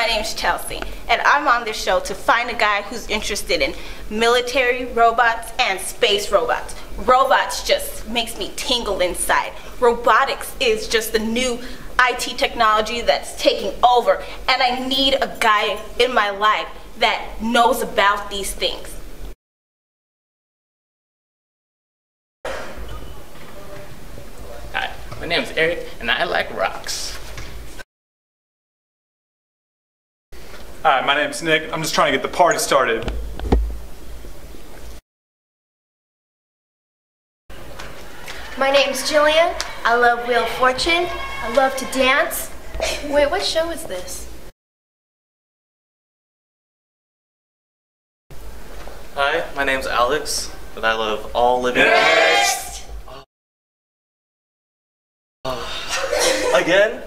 my name's Chelsea, and I'm on this show to find a guy who's interested in military robots and space robots. Robots just makes me tingle inside. Robotics is just the new IT technology that's taking over, and I need a guy in my life that knows about these things. Hi, my name is Eric, and I like rocks. Hi, my name's Nick. I'm just trying to get the party started. My name's Jillian. I love Wheel of Fortune. I love to dance. Wait, what show is this? Hi, my name's Alex, and I love all living Next! Again?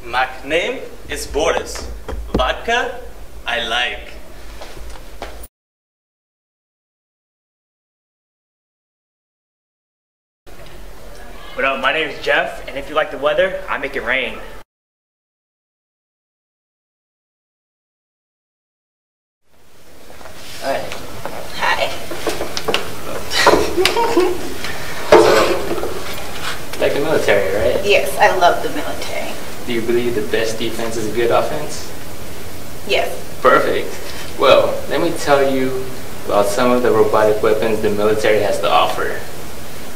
My name is Boris. Vodka, I like. What up, my name is Jeff, and if you like the weather, I make it rain. Hi. Hi. Like the military, right? Yes, I love the military. Do you believe the best defense is a good offense? Yes. Perfect. Well, let me tell you about some of the robotic weapons the military has to offer.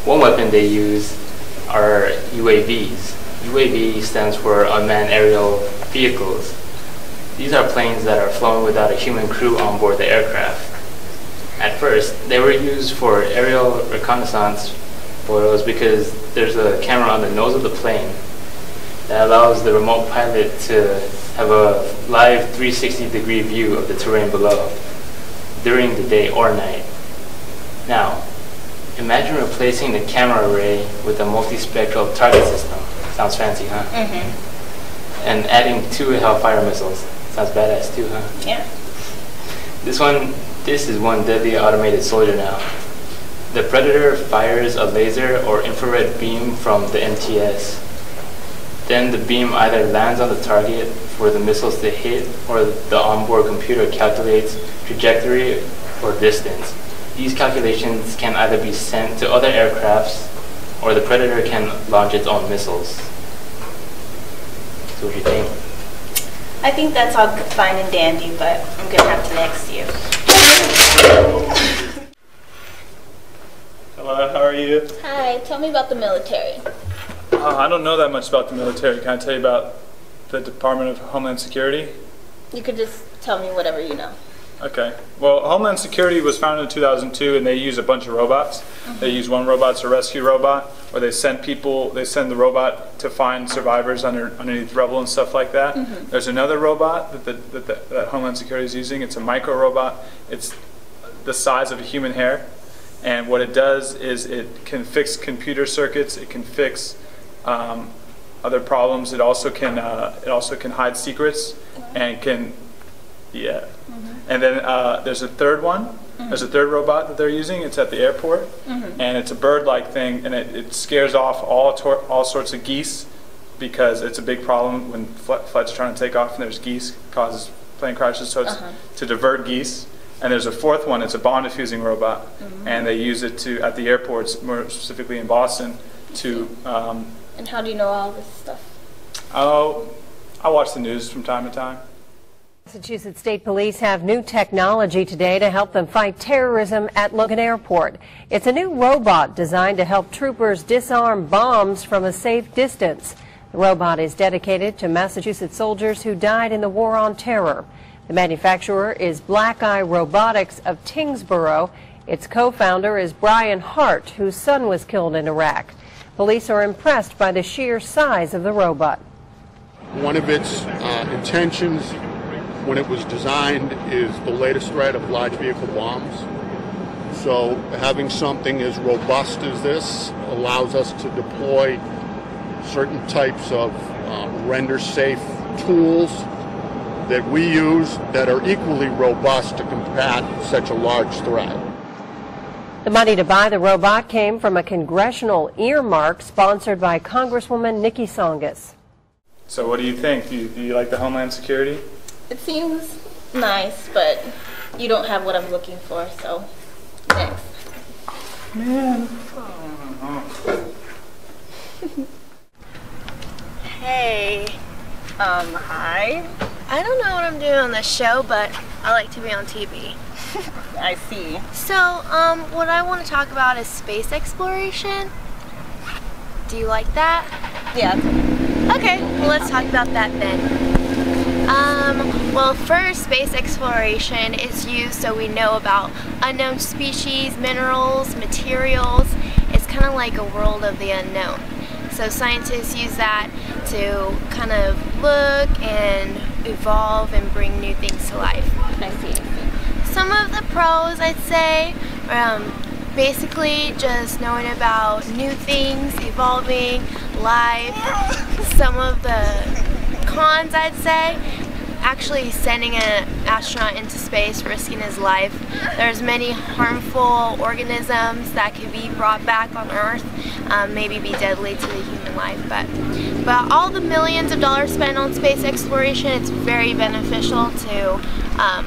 One weapon they use are UAVs. UAV stands for Unmanned Aerial Vehicles. These are planes that are flown without a human crew on board the aircraft. At first, they were used for aerial reconnaissance photos because there's a camera on the nose of the plane that allows the remote pilot to have a live 360-degree view of the terrain below during the day or night. Now, imagine replacing the camera array with a multispectral target system. Sounds fancy, huh? Mm-hmm. And adding 2 Hellfire missiles. Sounds badass too, huh? Yeah. This is one deadly automated soldier now. The Predator fires a laser or infrared beam from the MTS. Then the beam either lands on the target for the missiles to hit, or the onboard computer calculates trajectory or distance. These calculations can either be sent to other aircrafts, or the Predator can launch its own missiles. So what do you think? I think that's all fine and dandy, but I'm gonna have to next you. Hello, how are you? Hi, tell me about the military. I don't know that much about the military. Can I tell you about the Department of Homeland Security? You could just tell me whatever you know. Okay. Well, Homeland Security was founded in 2002, and they use a bunch of robots. Mm-hmm. They use one robot as a rescue robot, or they send the robot to find survivors underneath rubble and stuff like that. Mm-hmm. There's another robot that Homeland Security is using. It's a micro robot. It's the size of a human hair, and what it does is it can fix computer circuits. It can fix other problems. It also can hide secrets, and can And then there's a third one. Mm-hmm. There's a third robot that they're using. It's at the airport, and it's a bird-like thing, and it scares off all sorts of geese, because it's a big problem when flights are trying to take off and there's geese, causes plane crashes. So it's to divert geese. And there's a fourth one. It's a bomb diffusing robot, and they use it at the airports, more specifically in Boston, to. And how do you know all this stuff? Oh, I watch the news from time to time. Massachusetts State Police have new technology today to help them fight terrorism at Logan Airport. It's a new robot designed to help troopers disarm bombs from a safe distance. The robot is dedicated to Massachusetts soldiers who died in the War on Terror. The manufacturer is Black Eye Robotics of Tingsboro. Its co-founder is Brian Hart, whose son was killed in Iraq. Police are impressed by the sheer size of the robot. One of its intentions when it was designed is the latest threat of large vehicle bombs. So having something as robust as this allows us to deploy certain types of render-safe tools that we use that are equally robust to combat such a large threat. The money to buy the robot came from a congressional earmark sponsored by Congresswoman Nikki Tsongas. So what do you think? Do you like the Homeland Security? It seems nice, but you don't have what I'm looking for, so next. Man. Hey. Hi. I don't know what I'm doing on this show, but I like to be on TV. I see. So, what I want to talk about is space exploration. Do you like that? Yeah. Okay, well let's talk about that then. Well, first, space exploration is used so we know about unknown species, minerals, materials. It's kind of like a world of the unknown. So scientists use that to kind of look and evolve and bring new things to life. I see. Some of the pros, I'd say, basically just knowing about new things, evolving, life. Some of the cons, I'd say, actually sending an astronaut into space, risking his life. There's many harmful organisms that could be brought back on Earth, maybe be deadly to the human life. But all the millions of dollars spent on space exploration, it's very beneficial to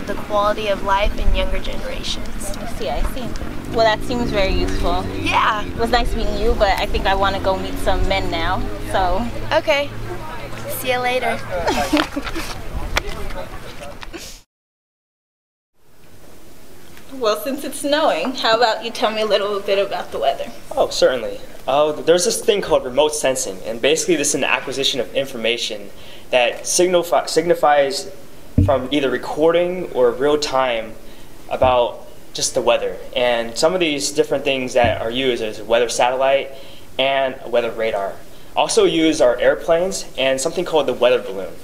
the quality of life in younger generations. I see, I see. Well, that seems very useful. Yeah. It was nice meeting you, but I think I want to go meet some men now, so. Okay. See you later. Well, since it's snowing, how about you tell me a little bit about the weather? Oh, certainly. There's this thing called remote sensing, and basically this is an acquisition of information that signifies from either recording or real time about just the weather. And some of these different things that are used is a weather satellite and a weather radar. Also used are airplanes and something called the weather balloon.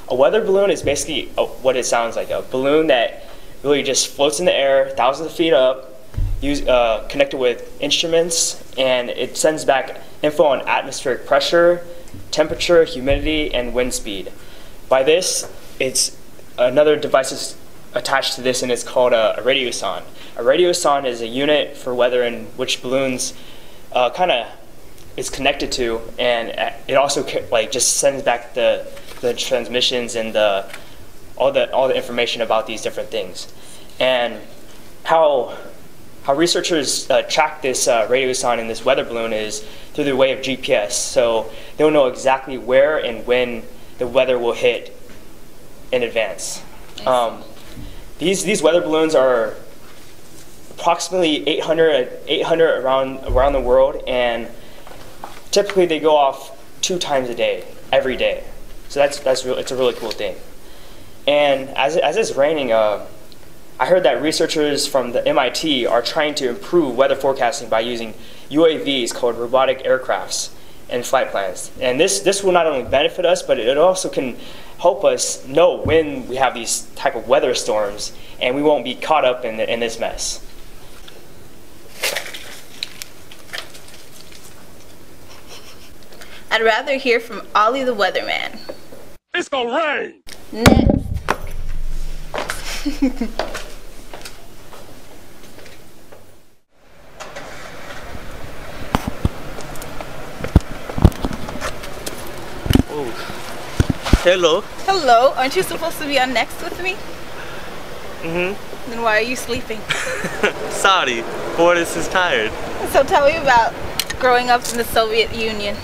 A weather balloon is basically what it sounds like, a balloon that really just floats in the air, thousands of feet up, connected with instruments, and it sends back info on atmospheric pressure, temperature, humidity, and wind speed. By this, it's another device is attached to this, and it's called a radiosonde. A radiosonde is a unit for weather in which balloons kind of is connected to, and it also just sends back the transmissions and all the information about these different things. And how researchers track this radiosonde and this weather balloon is through the way of GPS. So they'll know exactly where and when the weather will hit in advance. These weather balloons are approximately 800 around the world, and typically they go off 2 times a day, every day. So it's a really cool thing. And as it's raining, I heard that researchers from the MIT are trying to improve weather forecasting by using UAVs called robotic aircrafts and flight plans. And this will not only benefit us, but it also can help us know when we have these type of weather storms, and we won't be caught up in this mess. I'd rather hear from Ollie the weatherman. It's gonna rain! Next. Hello. Hello, aren't you supposed to be on next with me? Mm-hmm. Then why are you sleeping? Sorry, Boris is tired. So tell me about growing up in the Soviet Union.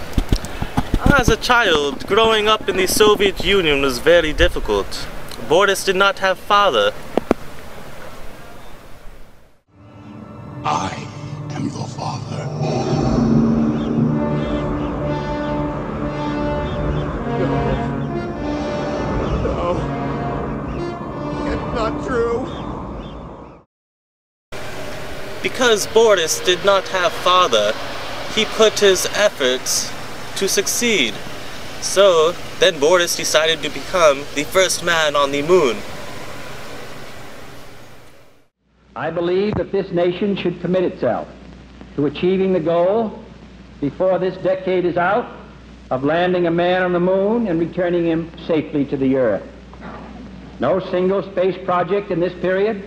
As a child, growing up in the Soviet Union was very difficult. Boris did not have father. I am your father. No. It's not true. Because Boris did not have father, he put his efforts to succeed. So then Boris decided to become the first man on the moon. I believe that this nation should commit itself to achieving the goal, before this decade is out, of landing a man on the moon and returning him safely to the Earth. No single space project in this period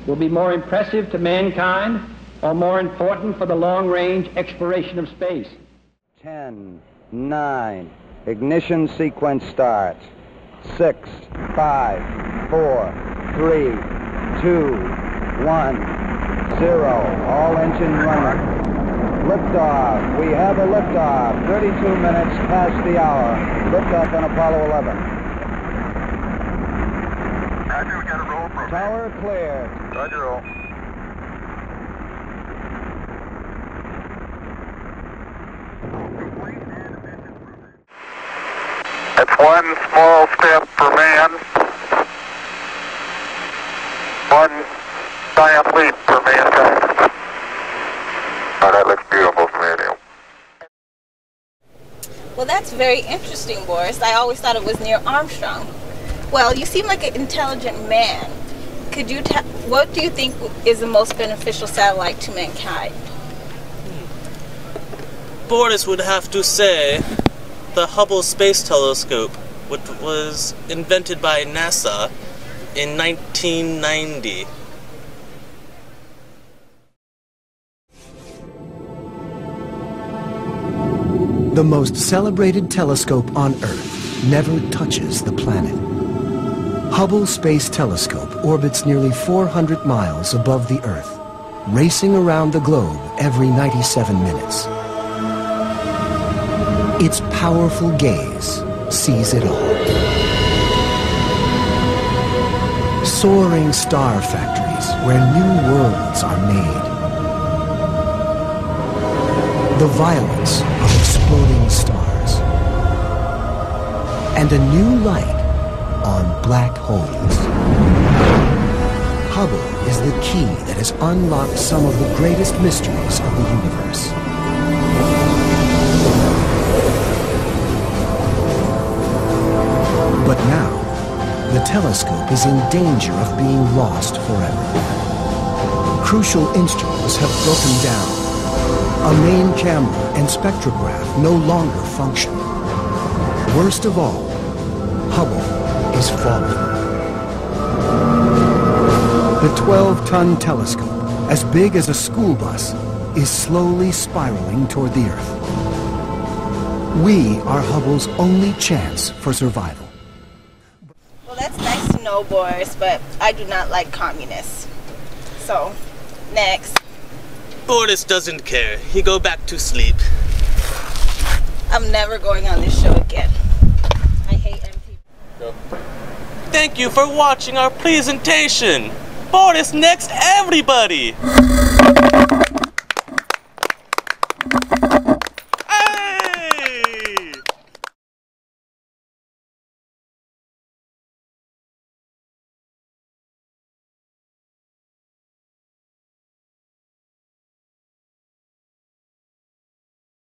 will be more impressive to mankind or more important for the long-range exploration of space. 10, 9, Ignition sequence starts. 6, 5, 4, 3, 2, 1, 0. All engine running. Liftoff. We have a liftoff. 32 minutes past the hour. Liftoff on Apollo 11. Roger, we got a roll program. Tower cleared. Roger, roll. That's one small step for man, one giant leap for mankind. Oh, that looks beautiful from here. Well, that's very interesting, Boris. I always thought it was Neil Armstrong. Well, you seem like an intelligent man. Could you what do you think is the most beneficial satellite to mankind? Boris would have to say the Hubble Space Telescope, which was invented by NASA in 1990. The most celebrated telescope on Earth never touches the planet. Hubble Space Telescope orbits nearly 400 miles above the Earth, racing around the globe every 97 minutes. Its powerful gaze sees it all. Soaring star factories where new worlds are made. The violence of exploding stars. And a new light on black holes. Hubble is the key that has unlocked some of the greatest mysteries of the universe. But now, the telescope is in danger of being lost forever. Crucial instruments have broken down. A main camera and spectrograph no longer function. Worst of all, Hubble is falling. The 12-ton telescope, as big as a school bus, is slowly spiraling toward the Earth. We are Hubble's only chance for survival. Well, that's nice to know, Boris, but I do not like communists. So, next. Boris doesn't care. He go back to sleep. I'm never going on this show again. I hate MTV. Go. Thank you for watching our presentation. Boris next, everybody!